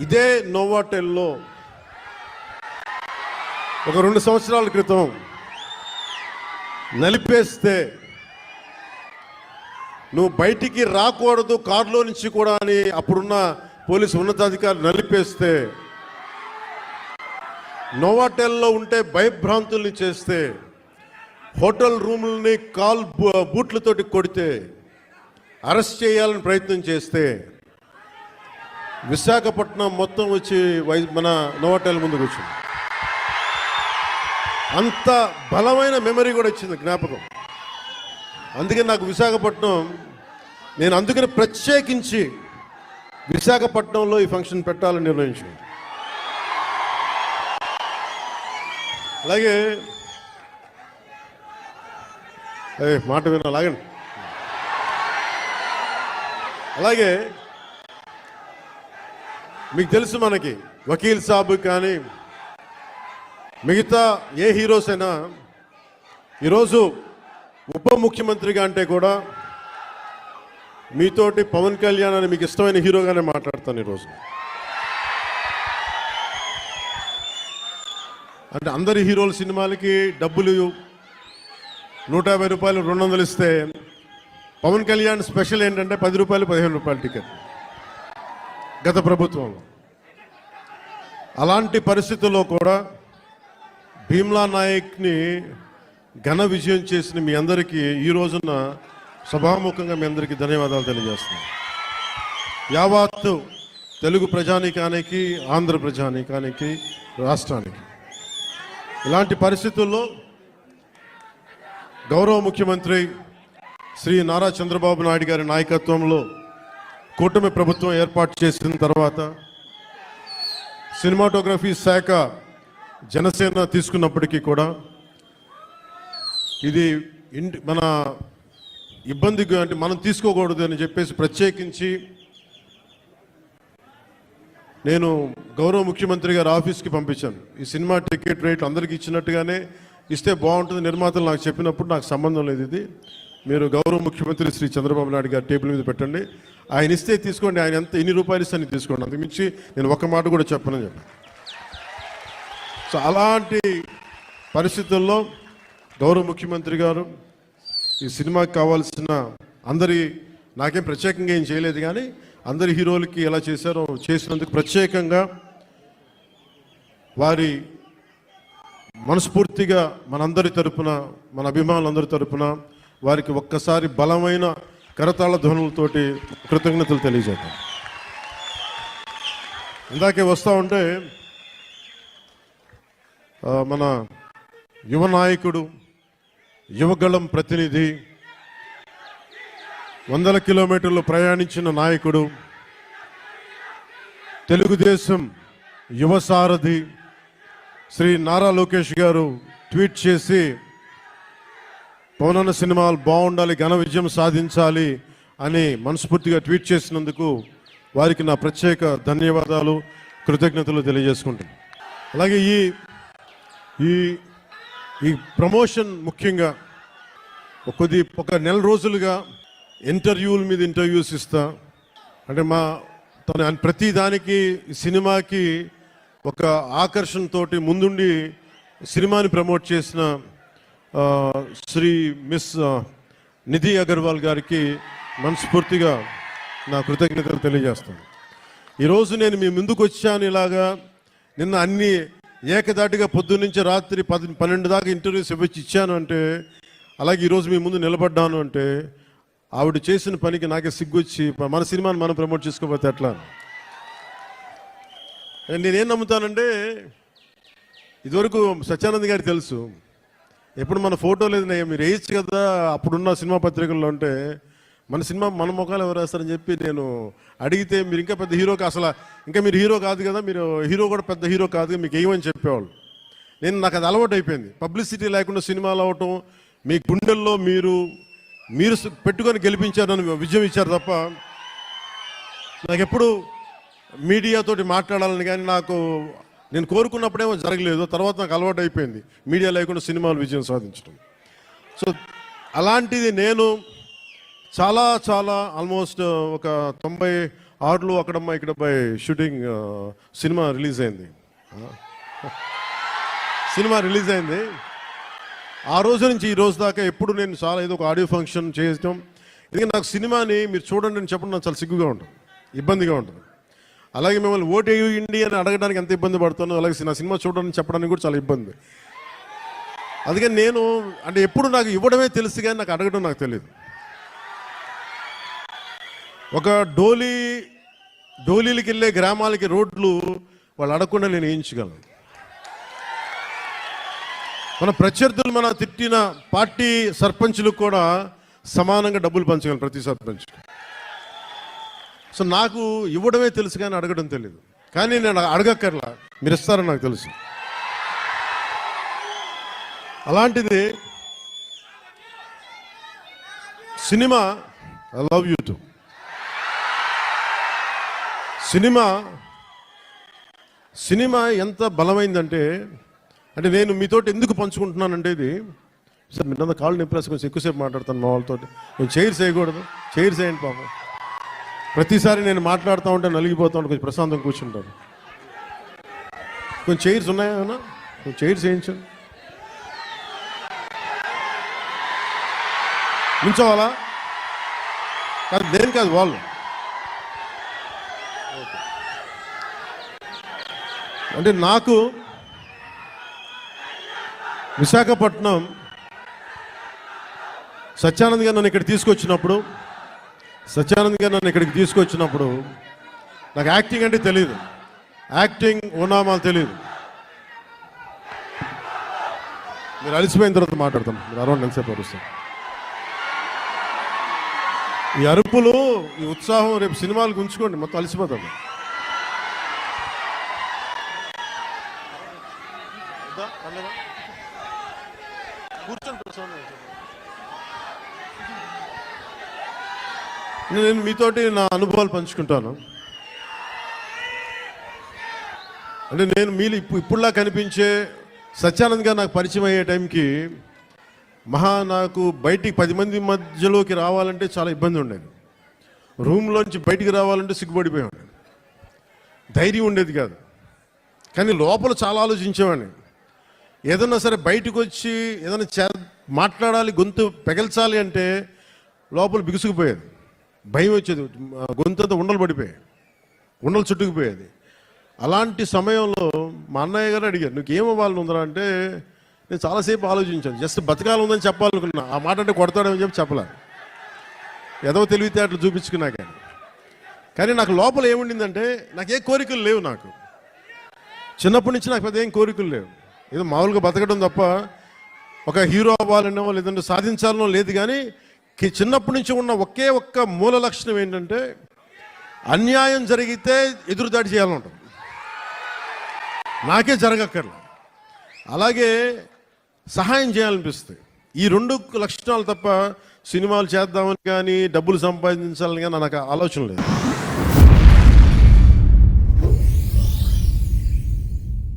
ఇదే నోవాటెల్లో ఒక 2 సంవత్సరాల క్రితం నలిపేస్తే నువ్వు బయటికి రాకూడదు కారులో నుంచి కూడా అని అప్పుడున్న పోలీసు ఉన్నతాధికారులు నలిపేస్తే, నోవాటెల్లో ఉంటే భయభ్రాంతుల్ని చేస్తే, హోటల్ రూములని బూట్లతోటి కొడితే, అరెస్ట్ చేయాలని ప్రయత్నం చేస్తే, విశాఖపట్నం మొత్తం వచ్చి మన నోవాటెల్ ముందుకు వచ్చింది. అంత బలమైన మెమరీ కూడా వచ్చింది, జ్ఞాపకం. అందుకని నాకు విశాఖపట్నం, నేను అందుకని ప్రత్యేకించి విశాఖపట్నంలో ఈ ఫంక్షన్ పెట్టాలని నిర్ణయించాను. అలాగే మాట విన్నా లాగండి. అలాగే మీకు తెలుసు, మనకి వకీల్ సాబ్ కానీ మిగతా ఏ హీరోస్ అయినా ఈరోజు ఉప ముఖ్యమంత్రిగా అంటే కూడా మీతోటి పవన్ కళ్యాణ్ అని మీకు ఇష్టమైన హీరోగానే మాట్లాడతాను ఈరోజు. అంటే అందరి హీరోల సినిమాలకి డబ్బులు 150 రూపాయలు 200 ఇస్తే, పవన్ కళ్యాణ్ స్పెషల్ ఏంటంటే 10 రూపాయలు 15 రూపాయలు టికెట్ గత ప్రభుత్వంలో. అలాంటి పరిస్థితుల్లో కూడా భీమ్లా నాయక్ని ఘన విజయం చేసిన మీ అందరికీ ఈ రోజున సభాముఖంగా మీ అందరికీ ధన్యవాదాలు తెలియజేస్తున్నాను. యావత్తు తెలుగు ప్రజానీకానికి, ఆంధ్ర ప్రజానీకానికి, రాష్ట్రానికి. ఇలాంటి పరిస్థితుల్లో గౌరవ ముఖ్యమంత్రి శ్రీ నారా చంద్రబాబు నాయుడు గారి నాయకత్వంలో కూటమి ప్రభుత్వం ఏర్పాటు చేసిన తర్వాత సినిమాటోగ్రఫీ శాఖ జనసేన తీసుకున్నప్పటికీ కూడా ఇది మన ఇబ్బందిగా, అంటే మనం తీసుకోకూడదు అని చెప్పేసి ప్రత్యేకించి నేను గౌరవ ముఖ్యమంత్రి గారి ఆఫీస్కి పంపించాను. ఈ సినిమా టికెట్ రేట్ అందరికీ ఇచ్చినట్టుగానే ఇస్తే బాగుంటుంది, నిర్మాతలు నాకు చెప్పినప్పుడు నాకు సంబంధం లేదు, ఇది మీరు గౌరవ ముఖ్యమంత్రి శ్రీ చంద్రబాబు నాయుడు గారి టేబుల్ మీద పెట్టండి, ఆయన ఇస్తే తీసుకోండి, ఆయన ఎన్ని రూపాయలు ఇస్తే అని తీసుకోండి, అంతకుమించి నేను ఒక్క మాట కూడా చెప్పనని చెప్పాను. సో అలాంటి పరిస్థితుల్లో గౌరవ ముఖ్యమంత్రి గారు ఈ సినిమాకి కావాల్సిన నాకేం ప్రత్యేకంగా ఏం చేయలేదు, కానీ అందరి హీరోలకి ఎలా చేశారో చేసినందుకు ప్రత్యేకంగా వారి మనస్ఫూర్తిగా మనందరి తరపున, మన అభిమానులందరి తరపున వారికి ఒక్కసారి బలమైన కరతాళ ధ్వనులతోటి కృతజ్ఞతలు తెలియజేద్దాం. ఇందాకే వస్తూ ఉంటే మన యువ నాయకుడు, యువగళం ప్రతినిధి, 100 కిలోమీటర్లు ప్రయాణించిన నాయకుడు, తెలుగుదేశం యువ సారథి శ్రీ నారా లోకేష్ గారు ట్వీట్ చేసి పవనన్న సినిమాలు బాగుండాలి, ఘన విజయం సాధించాలి అని మనస్ఫూర్తిగా ట్వీట్ చేసినందుకు వారికి నా ప్రత్యేక ధన్యవాదాలు, కృతజ్ఞతలు తెలియజేసుకుంటాను. అలాగే ఈ ప్రమోషన్ ముఖ్యంగా ఒక నెల రోజులుగా ఇంటర్వ్యూల మీద ఇంటర్వ్యూస్ ఇస్తా, అంటే ప్రతి దానికి సినిమాకి ఒక ఆకర్షణతోటి ముందుండి సినిమాని ప్రమోట్ చేసిన శ్రీ మిస్ నిధి అగర్వాల్ గారికి మనస్ఫూర్తిగా నా కృతజ్ఞతలు తెలియజేస్తాను. ఈరోజు నేను మీ ముందుకు వచ్చాను ఇలాగా, నిన్న అన్ని ఏకదాటిగా పొద్దున్నుంచి రాత్రి 12 దాకా ఇంటర్వ్యూస్ ఇచ్చాను అంటే, అలాగే ఈరోజు మీ ముందు నిలబడ్డాను అంటే ఆవిడ చేసిన పనికి నాకే సిగ్గొచ్చి, మన సినిమాని మనం ప్రమోట్ చేసుకోకపోతే ఎట్లా. నేనేం నమ్ముతానంటే, ఇదివరకు సత్యానంద్ గారికి తెలుసు, ఎప్పుడు మన ఫోటో లేదు, మీరు వేయచ్చు కదా అప్పుడున్న సినిమా పత్రికల్లో అంటే, మన సినిమా మన ముఖాలు ఎవరు వేస్తారని చెప్పి నేను అడిగితే, మీరు ఇంకా పెద్ద హీరోకి, అసలు ఇంకా మీరు హీరో కాదు కదా, మీరు హీరో కూడా పెద్ద హీరో కాదు, మీకు ఏమని చెప్పేవాళ్ళు. నాకు అది అలవాటు అయిపోయింది. పబ్లిసిటీ లేకుండా సినిమాలు అవటం, మీ గుండెల్లో మీరు పెట్టుకొని గెలిపించారు, నన్ను విజయం ఇచ్చారు తప్ప నాకు ఎప్పుడు మీడియాతోటి మాట్లాడాలని కానీ నేను కోరుకున్నప్పుడేమో జరగలేదు. తర్వాత నాకు అలవాటు అయిపోయింది మీడియా లేకుండా సినిమాలు విజయం సాధించడం. సో అలాంటిది నేను చాలా ఆల్మోస్ట్ ఒక 6లో అక్కడమ్మా ఇక్కడ బై షూటింగ్ సినిమా రిలీజ్ అయింది. సినిమా రిలీజ్ అయింది. ఆ రోజు నుంచి ఈ రోజు దాకా ఎప్పుడు నేను చాలా ఏదో ఒక ఆడియో ఫంక్షన్ చేయటం, ఎందుకంటే నాకు సినిమాని మీరు చూడండి అని చెప్పడం నాకు చాలా సిగ్గుగా ఉంటుంది, ఇబ్బందిగా ఉంటుంది. అలాగే మిమ్మల్ని ఓటు వేయండి అని అడగడానికి ఎంత ఇబ్బంది పడుతానో, అలాగే నా సినిమా చూడడానికి చెప్పడానికి కూడా చాలా ఇబ్బంది. అందుకని నేను అంటే ఎప్పుడు నాకు ఇవ్వడమే తెలుసు కానీ నాకు అడగడం నాకు తెలియదు. ఒక డోలీలకి వెళ్ళే గ్రామాలకి రోడ్లు వాళ్ళు అడగకుండా నేను వేయించగలను. మన ప్రత్యర్థులు మన తిట్టిన పార్టీ సర్పంచులకు కూడా సమానంగా డబ్బులు పంచగలను ప్రతి సర్పంచ్. సో నాకు ఇవ్వడమే తెలుసు కానీ అడగడం తెలియదు. కానీ నేను అడగక్కర్లా, మీరు ఇస్తారని నాకు తెలుసు. అలాంటిది cinema, I love you to. Cinema ఎంత బలమైందంటే, అంటే నేను మీతోటి ఎందుకు పంచుకుంటున్నానంటే, ఇది సార్ మీరు కాళ్ళు నింపేసి కొంచెం ఎక్కువసేపు మాట్లాడతాను మా వాళ్ళతో. నేను చైర్స్ వేయకూడదు, చైర్స్ వేయండి పాపం. ప్రతిసారి నేను మాట్లాడుతూ ఉంటే నలిగిపోతూ ఉంటే కొంచెం ప్రశాంతంగా కూర్చుంటాను. కొంచెం చైర్స్ ఉన్నాయా? కొంచెం చైర్స్ వేయించండి. నించోవాలా? కాదు, దేని కాదు, వాళ్ళు అంటే నాకు విశాఖపట్నం సత్యానంద్ గారు నన్ను ఇక్కడికి తీసుకొచ్చినప్పుడు నాకు యాక్టింగ్ అంటే తెలియదు, యాక్టింగ్ ఓనామాలు తెలియదు. మీరు అలసిపోయిన తర్వాత మాట్లాడతాం, మీరు అరౌండ్ ఎంతసేపు అరుస్తాం. ఈ అరుపులు, ఈ ఉత్సాహం రేపు సినిమాలకు ఉంచుకోండి, మొత్తం అలసిపోతాం. నేను మీతోటి నా అనుభవాలు పంచుకుంటాను. అంటే నేను మీరు ఇప్పుడులా కనిపించే సత్యానంద్ గారు నాకు పరిచయం అయ్యే టైంకి నాకు బయటికి 10 మంది మధ్యలోకి రావాలంటే చాలా ఇబ్బంది ఉండేది. రూమ్లోంచి బయటికి రావాలంటే సిగ్గుపడిపోయాడు, ధైర్యం ఉండేది కాదు. కానీ లోపల చాలా ఆలోచించేవాడిని. ఏదన్నా సరే బయటకు వచ్చి ఏదైనా మాట్లాడాలి, గొంతు పెగల్చాలి అంటే లోపల బిగుసుకుపోయేది, భయం వచ్చేది, గొంతంతా ఉండలు చుట్టుకుపోయేది. అలాంటి సమయంలో మా అన్నయ్య గారు అడిగారు, నువ్వు ఏమవ్వాలని ఉందరా అంటే, నేను చాలాసేపు ఆలోచించాను. జస్ట్ బతకాలి ఉందని చెప్పాలనుకున్నా. ఆ మాట అంటే కొడతాడని చెప్పలే, ఏదో తెలివితేటలు చూపించుకున్నా. కానీ నాకు లోపల ఏముండిందంటే, నాకు ఏ కోరికలు లేవు. నాకు చిన్నప్పటి నుంచి నాకు పెద్ద ఏం కోరికలు లేవు. ఏదో మామూలుగా బతకడం తప్ప ఒక హీరో అవ్వాలనో లేదంటే సాధించాలనో లేదు. కానీ చిన్నప్పటి నుంచి ఉన్న ఒకే ఒక్క మూల లక్షణం ఏంటంటే, అన్యాయం జరిగితే ఎదురుదాడి చేయాలంటాం. నాకే జరగక్కర్లేదు, అలాగే సహాయం చేయాలనిపిస్తుంది. ఈ 2 లక్షణాలు తప్ప సినిమాలు చేద్దామని కానీ డబ్బులు సంపాదించాలని కానీ నాకు ఆలోచన లేదు.